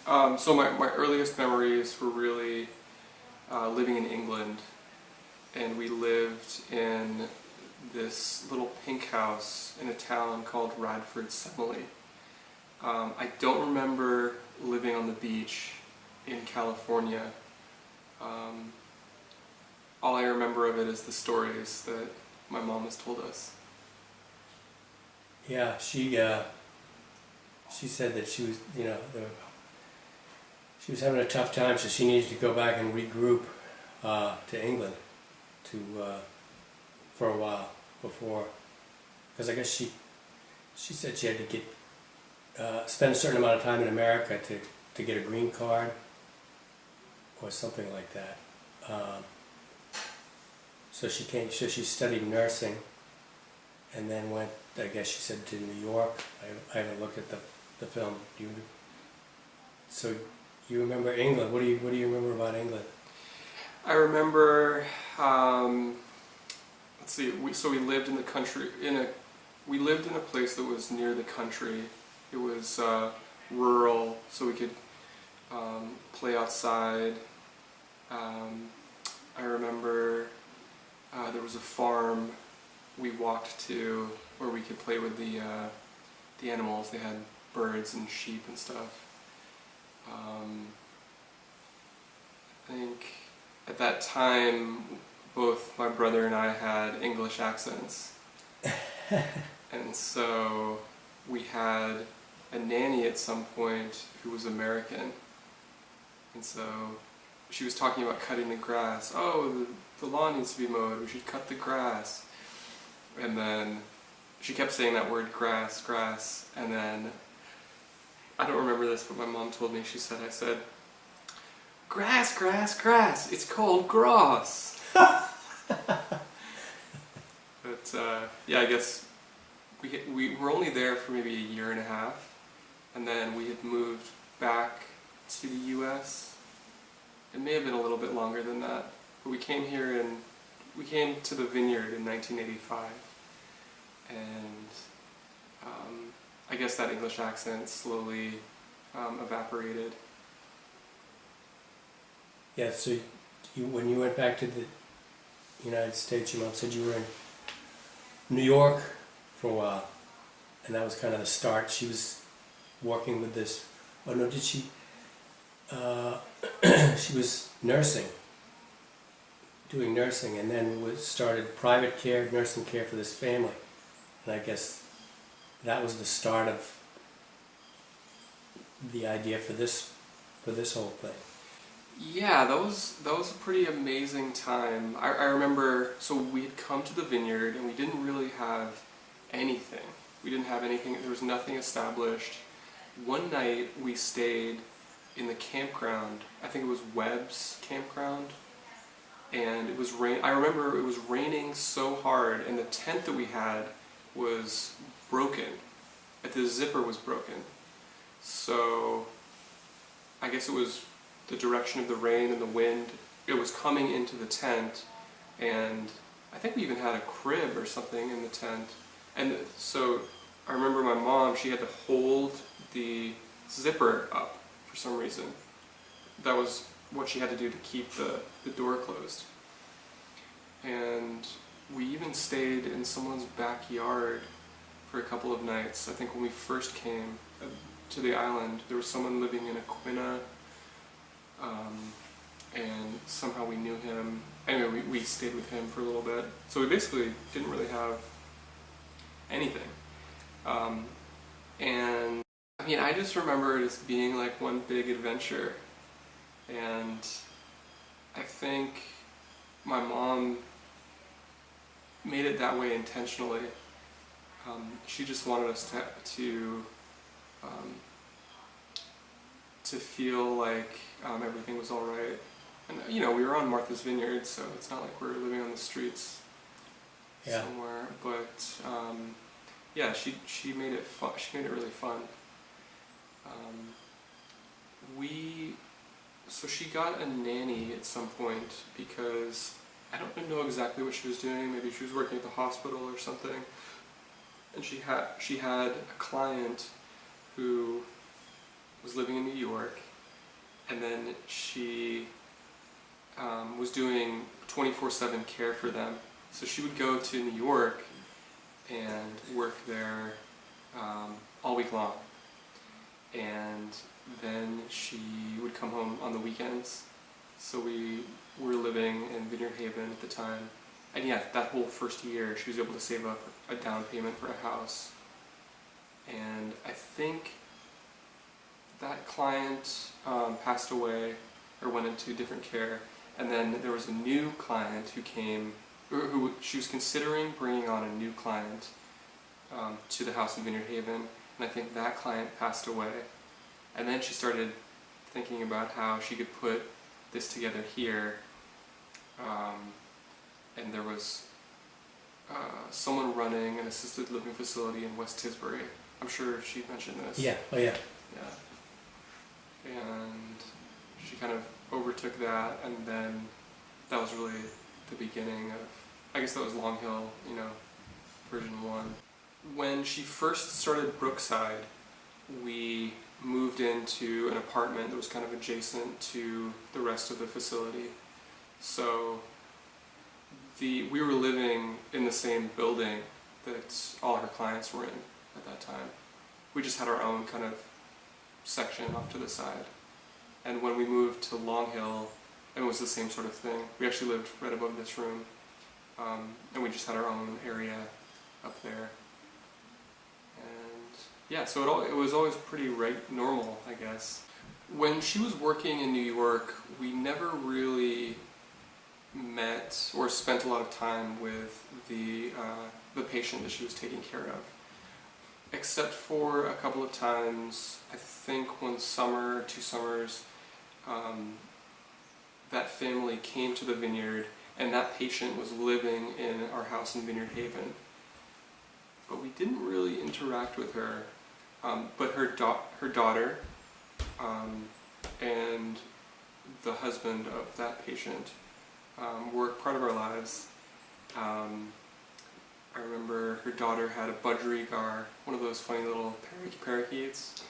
So my earliest memories were really living in England, and we lived in this little pink house in a town called Radford Semele. I don't remember living on the beach in California. All I remember of it is the stories that my mom has told us. Yeah, she said that she was, she was having a tough time, so she needed to go back and regroup to England for a while before, because I guess she said she had to get spend a certain amount of time in America to get a green card or something like that. So she studied nursing, and then went, I guess she said, to New York. I haven't looked at the film. So you remember England? What do you remember about England? I remember. Let's see. We lived in the country. We lived in a place that was near the country. It was rural, so we could play outside. I remember there was a farm we walked to where we could play with the animals. They had birds and sheep and stuff. I think at that time both my brother and I had English accents. And so we had a nanny at some point who was American. And so she was talking about cutting the grass. Oh, the lawn needs to be mowed, we should cut the grass. And then she kept saying that word, grass, grass, and then, I don't remember this, but my mom told me, I said, grass, grass, grass, it's called gross. But yeah, I guess we were only there for maybe a year and a half, and then we had moved back to the US. It may have been a little bit longer than that, but we came to the vineyard in 1985, and I guess that English accent slowly evaporated. Yeah, so when you went back to the United States, your mom said you were in New York for a while, and that was kind of the start. She was working with this, oh no, did she? She was doing nursing, and then started private care, nursing care for this family. And I guess that was the start of the idea for this whole thing. Yeah, that was a pretty amazing time. I remember, so we had come to the vineyard and we didn't really have anything. There was nothing established. One night we stayed in the campground. I think it was Webb's campground. And it was I remember it was raining so hard, and the tent that we had was broken. The zipper was broken. So I guess it was the direction of the rain and the wind. It was coming into the tent, and I think we even had a crib or something in the tent. And so I remember my mom, she had to hold the zipper up for some reason. That was what she had to do to keep the door closed. And we even stayed in someone's backyard for a couple of nights. I think when we first came to the island, there was someone living in Aquina, and somehow we knew him. Anyway, we stayed with him for a little bit. So we basically didn't really have anything. And I mean, I just remember it as being like one big adventure. And I think my mom made it that way intentionally. She just wanted us to feel like everything was all right. And we were on Martha's Vineyard, so it's not like we're living on the streets somewhere. But yeah, she made it fun. She made it really fun. So she got a nanny at some point because I don't know exactly what she was doing. Maybe she was working at the hospital or something. And she had a client who was living in New York, and then she was doing 24/7 care for them. So she would go to New York and work there all week long. And then she would come home on the weekends. So we were living in Vineyard Haven at the time. And yeah, that whole first year she was able to save up a down payment for a house. And I think that client passed away or went into different care. And then there was a new client who came, who she was considering bringing on a new client to the house in Vineyard Haven. And I think that client passed away. And then she started thinking about how she could put this together here. And there was someone running an assisted living facility in West Tisbury. I'm sure she mentioned this. Yeah, oh yeah. Yeah. And she kind of overtook that, and then that was really the beginning of, I guess that was Long Hill, version 1. When she first started Brookside, we moved into an apartment that was kind of adjacent to the rest of the facility. So we were living in the same building that all her clients were in at that time. We just had our own kind of section off to the side. And when we moved to Long Hill, it was the same sort of thing. We actually lived right above this room, and we just had our own area up there. And yeah, so it was always pretty normal, I guess. When she was working in New York, we never really met or spent a lot of time with the patient that she was taking care of, except for a couple of times. I think one summer or 2 summers, that family came to the Vineyard, and that patient was living in our house in Vineyard Haven. But we didn't really interact with her. But her daughter and the husband of that patient were part of our lives. I remember her daughter had a budgerigar, one of those funny little parakeets.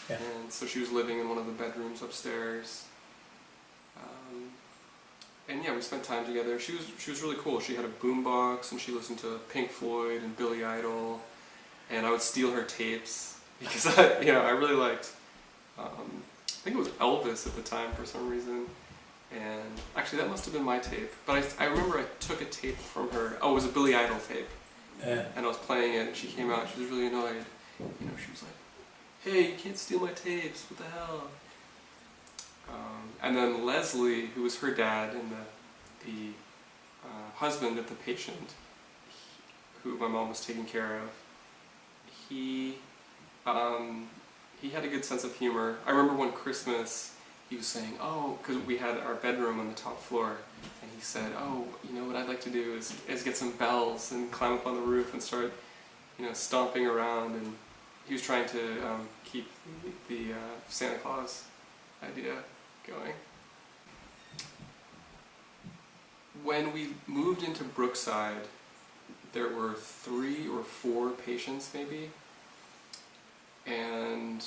Yeah. And so she was living in one of the bedrooms upstairs. And yeah, we spent time together. She was really cool. She had a boombox, and she listened to Pink Floyd and Billy Idol. And I would steal her tapes because I really liked. I think it was Elvis at the time for some reason. And actually, that must have been my tape. But I remember I took a tape from her. Oh, it was a Billy Idol tape. Yeah. And I was playing it, and she came out. She was really annoyed. She was like, "Hey, you can't steal my tapes. What the hell?" And then Leslie, who was her dad and the husband of the patient, who my mom was taking care of, he had a good sense of humor. I remember one Christmas, he was saying, because we had our bedroom on the top floor, and he said, what I'd like to do is get some bells and climb up on the roof and start, stomping around. And he was trying to keep the Santa Claus idea going. When we moved into Brookside, there were 3 or 4 patients maybe, and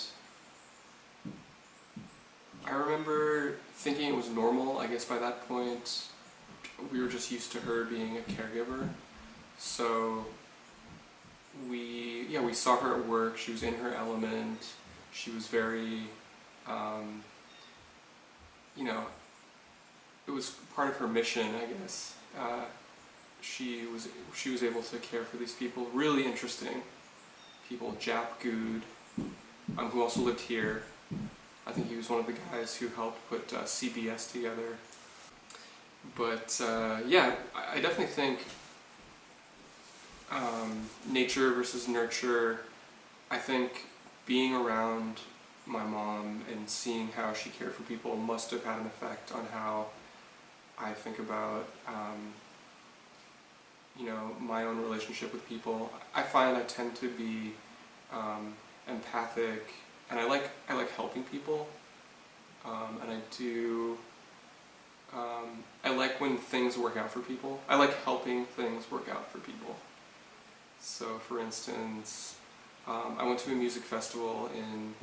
I remember thinking it was normal. I guess by that point we were just used to her being a caregiver. So we saw her at work. She was in her element. She was very, it was part of her mission, I guess. She was able to care for these people, really interesting people. Jap Good, who also lived here. I think he was one of the guys who helped put CBS together. But I definitely think nature versus nurture. I think being around my mom and seeing how she cared for people must have had an effect on how I think about my own relationship with people. I find I tend to be empathic, and I like helping people, and I do. I like when things work out for people. I like helping things work out for people. So, for instance, I went to a music festival in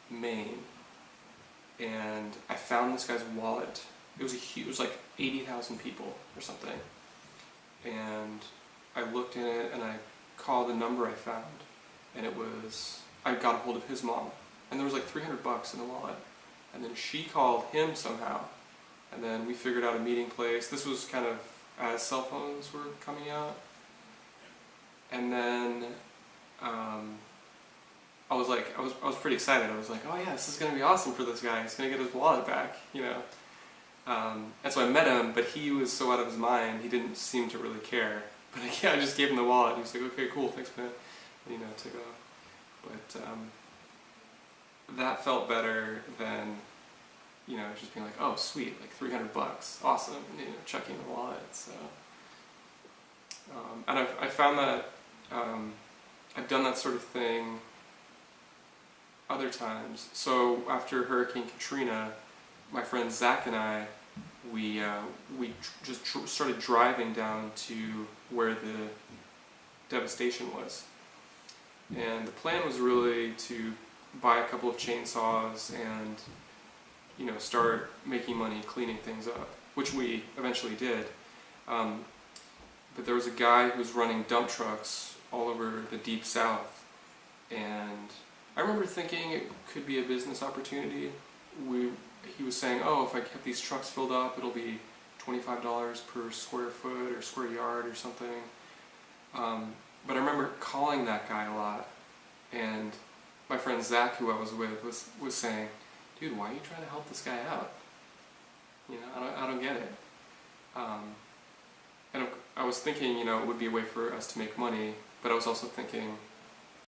Maine, and I found this guy's wallet. It was it was like 80,000 people or something, and I looked in it and I called the number I found, and I got a hold of his mom, and there was like $300 in the wallet, and then she called him somehow, and then we figured out a meeting place. This was kind of as cell phones were coming out, and then I was pretty excited. I was like, oh yeah, this is gonna be awesome for this guy. He's gonna get his wallet back, you know. And so I met him, but he was so out of his mind, he didn't seem to really care. But yeah, I just gave him the wallet. He was like, okay, cool, thanks, man. And, you know, took off. But that felt better than, you know, just being like, oh, sweet, like $300, awesome, and, you know, chucking the wallet. So, and I found that I've done that sort of thing other times. So after Hurricane Katrina, my friend Zach and I, we just started driving down to where the devastation was. And the plan was really to buy a couple of chainsaws and, you know, start making money cleaning things up, which we eventually did. But there was a guy who was running dump trucks all over the Deep South, and I remember thinking it could be a business opportunity. He was saying, oh, if I get these trucks filled up, it'll be $25 per square foot or square yard or something. But I remember calling that guy a lot, and my friend Zach, who I was with, was saying, dude, why are you trying to help this guy out? You know, I don't get it. And I was thinking, you know, it would be a way for us to make money, but I was also thinking,